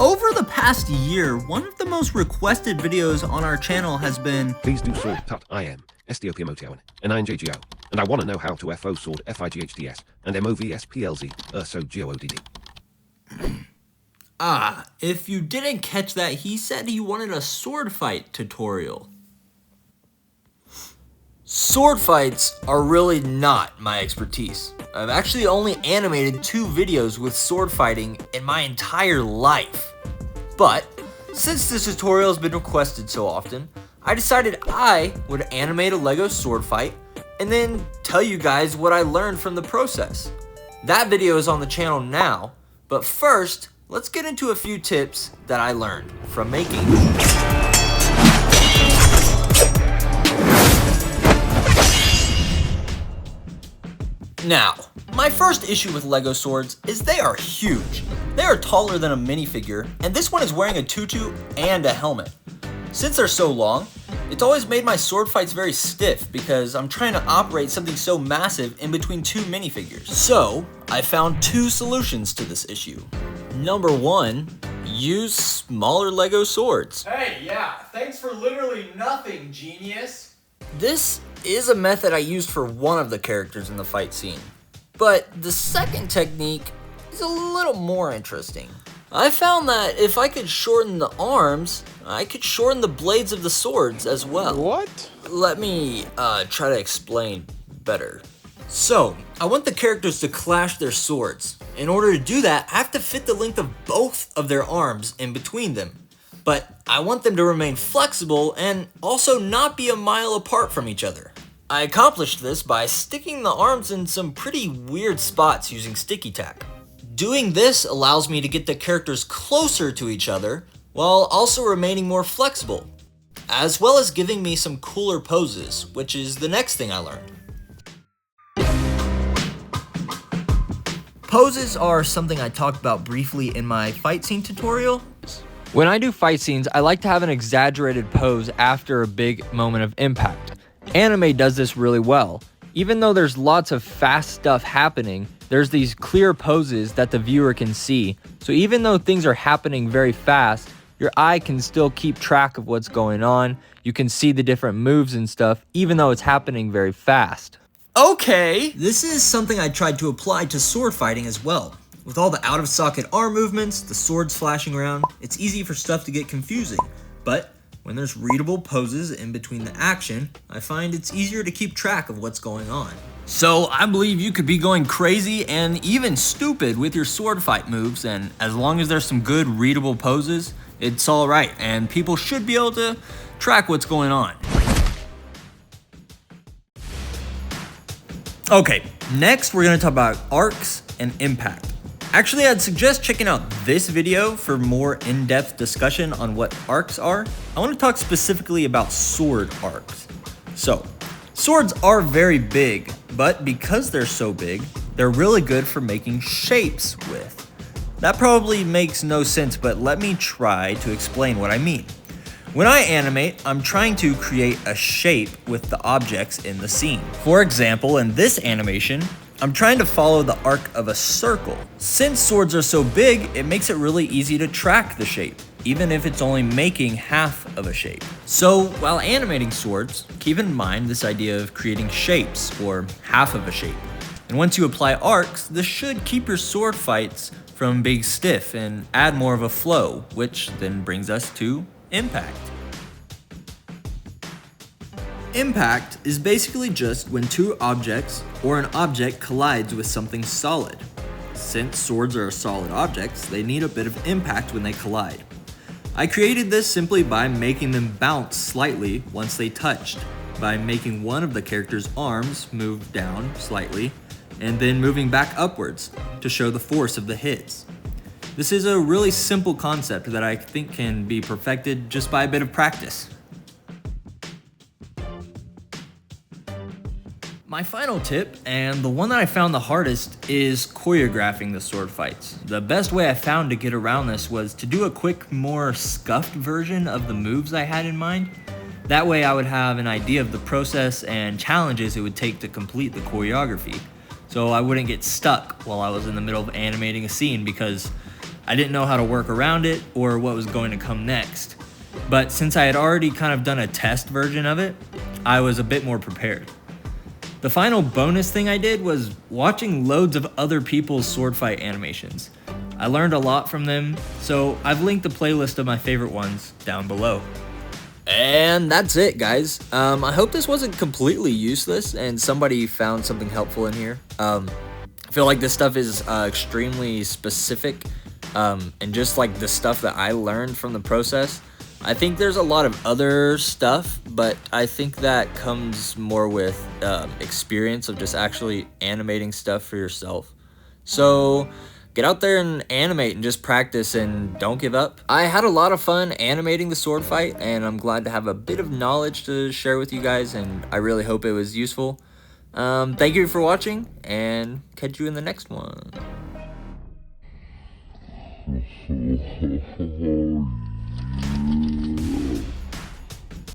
Over the past year, one of the most requested videos on our channel has been Please do sword tut I am SDOPMOTON and INJGO, and I want to know how to FO sword FIGHTS and MOVSPLZ so GOODD. If you didn't catch that, he said he wanted a sword fight tutorial. Sword fights are really not my expertise. I've actually only animated 2 videos with sword fighting in my entire life. But since this tutorial has been requested so often, I decided I would animate a LEGO sword fight and then tell you guys what I learned from the process. That video is on the channel now, but first, let's get into a few tips that I learned from making. Now, my first issue with LEGO swords is they are huge. They are taller than a minifigure, and this one is wearing a tutu and a helmet. Since they're so long, it's always made my sword fights very stiff because I'm trying to operate something so massive in between 2 minifigures. So, I found 2 solutions to this issue. Number 1, use smaller LEGO swords. Hey, yeah, thanks for literally nothing, genius. This is a method I used for one of the characters in the fight scene, but the second technique is a little more interesting. I found that if I could shorten the arms, I could shorten the blades of the swords as well. What? Let me try to explain better. So, I want the characters to clash their swords. In order to do that, I have to fit the length of both of their arms in between them. But I want them to remain flexible and also not be a mile apart from each other. I accomplished this by sticking the arms in some pretty weird spots using sticky tack. Doing this allows me to get the characters closer to each other while also remaining more flexible, as well as giving me some cooler poses, which is the next thing I learned. Poses are something I talked about briefly in my fight scene tutorial. When I do fight scenes, I like to have an exaggerated pose after a big moment of impact. Animate does this really well. Even though there's lots of fast stuff happening, there's these clear poses that the viewer can see. So even though things are happening very fast, your eye can still keep track of what's going on. You can see the different moves and stuff, even though it's happening very fast. Okay! This is something I tried to apply to sword fighting as well. With all the out-of-socket arm movements, the swords flashing around, it's easy for stuff to get confusing. But when there's readable poses in between the action, I find it's easier to keep track of what's going on. So I believe you could be going crazy and even stupid with your sword fight moves, and as long as there's some good readable poses, it's alright, and people should be able to track what's going on. Okay, next we're going to talk about arcs and impact. Actually, I'd suggest checking out this video for more in-depth discussion on what arcs are. I want to talk specifically about sword arcs. So, swords are very big, but because they're so big, they're really good for making shapes with. That probably makes no sense, but let me try to explain what I mean. When I animate, I'm trying to create a shape with the objects in the scene. For example, in this animation, I'm trying to follow the arc of a circle. Since swords are so big, it makes it really easy to track the shape, even if it's only making half of a shape. So while animating swords, keep in mind this idea of creating shapes, or half of a shape. And once you apply arcs, this should keep your sword fights from being stiff and add more of a flow, which then brings us to impact. Impact is basically just when 2 objects or an object collides with something solid. Since swords are solid objects, they need a bit of impact when they collide. I created this simply by making them bounce slightly once they touched, by making one of the character's arms move down slightly, and then moving back upwards to show the force of the hits. This is a really simple concept that I think can be perfected just by a bit of practice. My final tip, and the one that I found the hardest, is choreographing the sword fights. The best way I found to get around this was to do a quick, more scuffed version of the moves I had in mind. That way I would have an idea of the process and challenges it would take to complete the choreography, so I wouldn't get stuck while I was in the middle of animating a scene, because I didn't know how to work around it or what was going to come next. But since I had already kind of done a test version of it, I was a bit more prepared. The final bonus thing I did was watching loads of other people's sword fight animations. I learned a lot from them, so I've linked a playlist of my favorite ones down below. And that's it, guys. I hope this wasn't completely useless and somebody found something helpful in here. I feel like this stuff is extremely specific, and just like the stuff that I learned from the process. I think there's a lot of other stuff, but I think that comes more with experience of just actually animating stuff for yourself. So get out there and animate and just practice and don't give up. I had a lot of fun animating the sword fight, and I'm glad to have a bit of knowledge to share with you guys, and I really hope it was useful. Thank you for watching, and catch you in the next one.